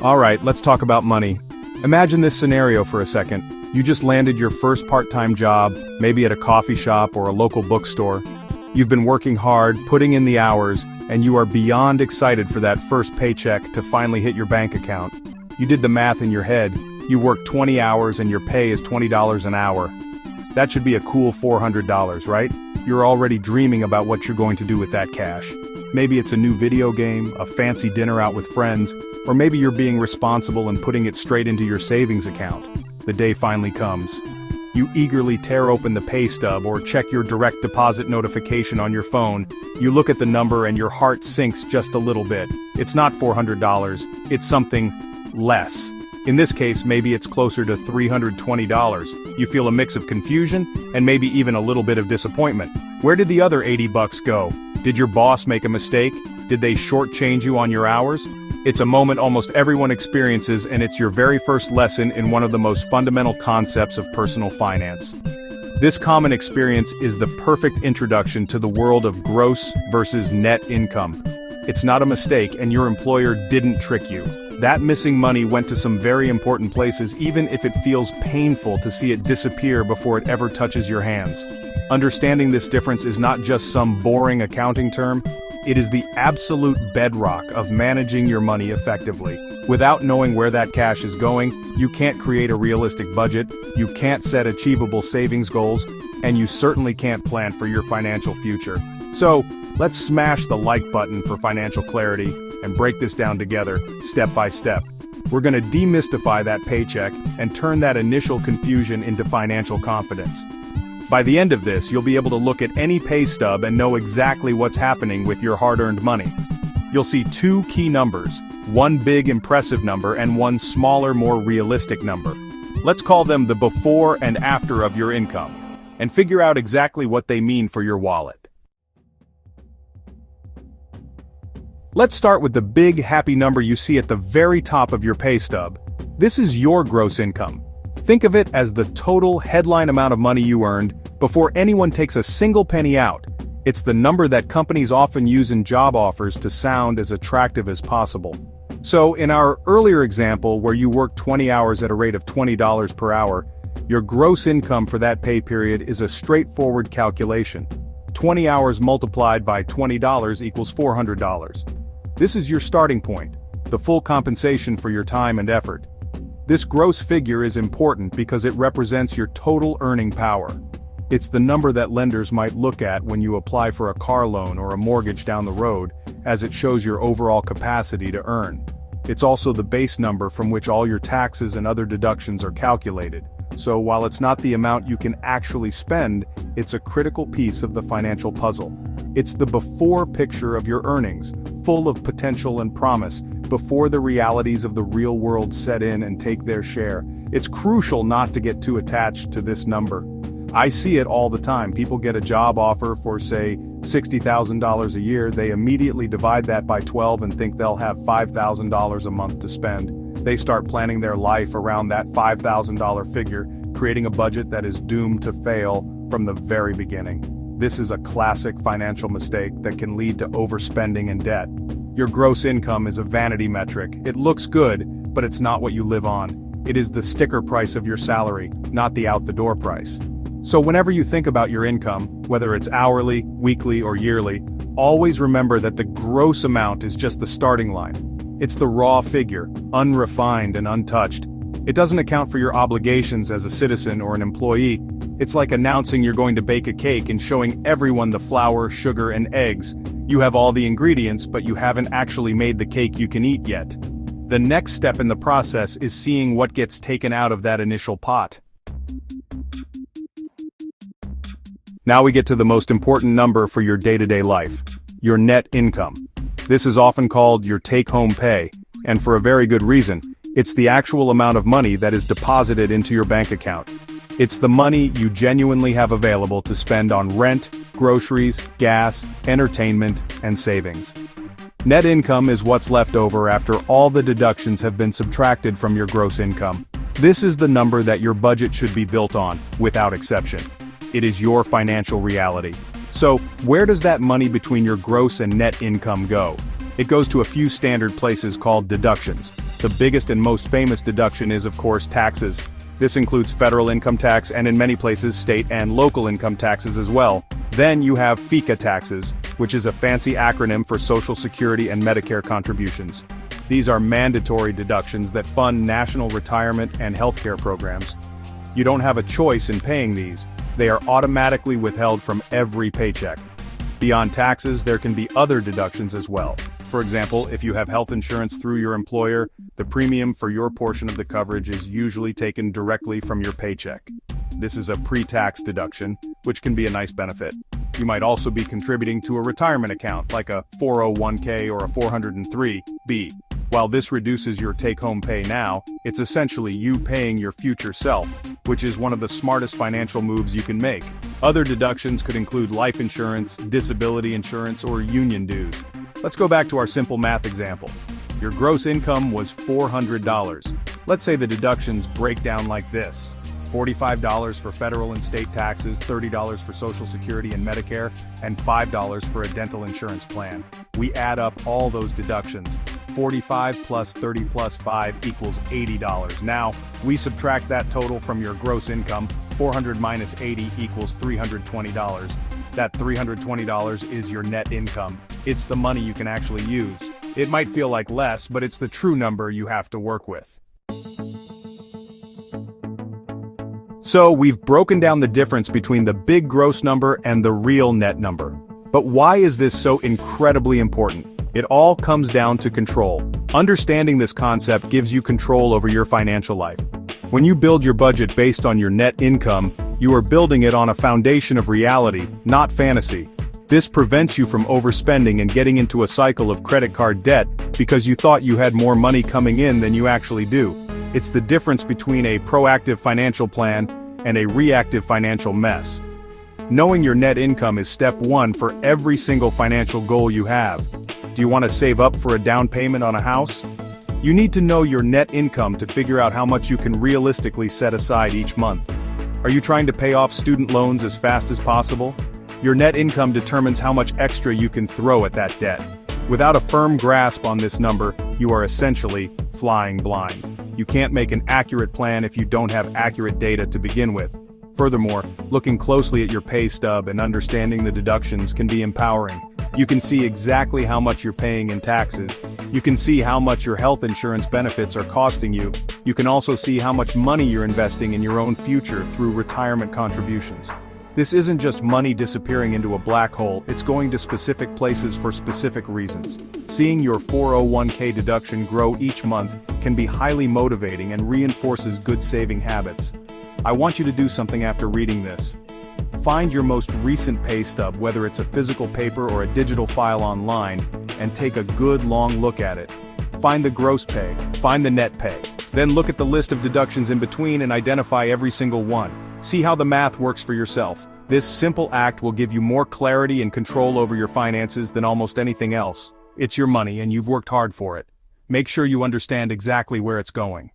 Alright, let's talk about money. Imagine this scenario for a second. You just landed your first part-time job, maybe at a coffee shop or a local bookstore. You've been working hard, putting in the hours, and you are beyond excited for that first paycheck to finally hit your bank account. You did the math in your head. You worked 20 hours and your pay is $20 an hour. That should be a cool $400, right? You're already dreaming about what you're going to do with that cash. Maybe it's a new video game, a fancy dinner out with friends, or maybe you're being responsible and putting it straight into your savings account. The day finally comes. You eagerly tear open the pay stub or check your direct deposit notification on your phone. You look at the number and your heart sinks just a little bit. It's not $400, it's something less. In this case, maybe it's closer to $320. You feel a mix of confusion and maybe even a little bit of disappointment. Where did the other $80 go? Did your boss make a mistake? Did they shortchange you on your hours? It's a moment almost everyone experiences, and it's your very first lesson in one of the most fundamental concepts of personal finance. This common experience is the perfect introduction to the world of gross versus net income. It's not a mistake, and your employer didn't trick you. That missing money went to some very important places, even if it feels painful to see it disappear before it ever touches your hands. Understanding this difference is not just some boring accounting term. It is the absolute bedrock of managing your money effectively. Without knowing where that cash is going, you can't create a realistic budget, you can't set achievable savings goals, and you certainly can't plan for your financial future. So, let's smash the like button for financial clarity and break this down together, step by step. We're going to demystify that paycheck and turn that initial confusion into financial confidence. By the end of this, you'll be able to look at any pay stub and know exactly what's happening with your hard-earned money. You'll see two key numbers, one big impressive number and one smaller, more realistic number. Let's call them the before and after of your income, and figure out exactly what they mean for your wallet. Let's start with the big, happy number you see at the very top of your pay stub. This is your gross income. Think of it as the total headline amount of money you earned before anyone takes a single penny out. It's the number that companies often use in job offers to sound as attractive as possible. So, in our earlier example where you worked 20 hours at a rate of $20 per hour, your gross income for that pay period is a straightforward calculation. 20 hours multiplied by $20 equals $400. This is your starting point, the full compensation for your time and effort. This gross figure is important because it represents your total earning power. It's the number that lenders might look at when you apply for a car loan or a mortgage down the road, as it shows your overall capacity to earn. It's also the base number from which all your taxes and other deductions are calculated. So while it's not the amount you can actually spend, it's a critical piece of the financial puzzle. It's the before picture of your earnings, full of potential and promise, before the realities of the real world set in and take their share. It's crucial not to get too attached to this number. I see it all the time. People get a job offer for, say, $60,000 a year. They immediately divide that by 12 and think they'll have $5,000 a month to spend. They start planning their life around that $5,000 figure, creating a budget that is doomed to fail from the very beginning. This is a classic financial mistake that can lead to overspending and debt. Your gross income is a vanity metric. It looks good, but it's not what you live on. It is the sticker price of your salary, not the out-the-door price. So whenever you think about your income, whether it's hourly, weekly, or yearly, always remember that the gross amount is just the starting line. It's the raw figure, unrefined and untouched. It doesn't account for your obligations as a citizen or an employee. It's like announcing you're going to bake a cake and showing everyone the flour, sugar, and eggs. You have all the ingredients, but you haven't actually made the cake you can eat yet. The next step in the process is seeing what gets taken out of that initial pot. Now we get to the most important number for your day-to-day life, your net income. This is often called your take-home pay, and for a very good reason. It's the actual amount of money that is deposited into your bank account. It's the money you genuinely have available to spend on rent, groceries, gas, entertainment, and savings. Net income is what's left over after all the deductions have been subtracted from your gross income. This is the number that your budget should be built on, without exception. It is your financial reality. So, where does that money between your gross and net income go? It goes to a few standard places called deductions. The biggest and most famous deduction is, of course, taxes. This includes federal income tax and in many places state and local income taxes as well. Then you have FICA taxes, which is a fancy acronym for Social Security and Medicare contributions. These are mandatory deductions that fund national retirement and healthcare programs. You don't have a choice in paying these. They are automatically withheld from every paycheck. Beyond taxes, there can be other deductions as well. For example, if you have health insurance through your employer, the premium for your portion of the coverage is usually taken directly from your paycheck. This is a pre-tax deduction, which can be a nice benefit. You might also be contributing to a retirement account, like a 401k or a 403b. While this reduces your take-home pay now, it's essentially you paying your future self, which is one of the smartest financial moves you can make. Other deductions could include life insurance, disability insurance, or union dues. Let's go back to our simple math example. Your gross income was $400. Let's say the deductions break down like this: $45 for federal and state taxes, $30 for Social Security and Medicare, and $5 for a dental insurance plan. We add up all those deductions. 45 plus 30 plus 5 equals $80. Now, we subtract that total from your gross income. 400 minus 80 equals $320. That $320 is your net income. It's the money you can actually use. It might feel like less, but it's the true number you have to work with. So, we've broken down the difference between the big gross number and the real net number. But why is this so incredibly important? It all comes down to control. Understanding this concept gives you control over your financial life. When you build your budget based on your net income, you are building it on a foundation of reality, not fantasy. This prevents you from overspending and getting into a cycle of credit card debt because you thought you had more money coming in than you actually do. It's the difference between a proactive financial plan and a reactive financial mess. Knowing your net income is step one for every single financial goal you have. Do you want to save up for a down payment on a house? You need to know your net income to figure out how much you can realistically set aside each month. Are you trying to pay off student loans as fast as possible? Your net income determines how much extra you can throw at that debt. Without a firm grasp on this number, you are essentially flying blind. You can't make an accurate plan if you don't have accurate data to begin with. Furthermore, looking closely at your pay stub and understanding the deductions can be empowering. You can see exactly how much you're paying in taxes. You can see how much your health insurance benefits are costing you. You can also see how much money you're investing in your own future through retirement contributions. This isn't just money disappearing into a black hole, it's going to specific places for specific reasons. Seeing your 401k deduction grow each month can be highly motivating and reinforces good saving habits. I want you to do something after reading this. Find your most recent pay stub, whether it's a physical paper or a digital file online, and take a good long look at it. Find the gross pay, find the net pay. Then look at the list of deductions in between and identify every single one. See how the math works for yourself. This simple act will give you more clarity and control over your finances than almost anything else. It's your money and you've worked hard for it. Make sure you understand exactly where it's going.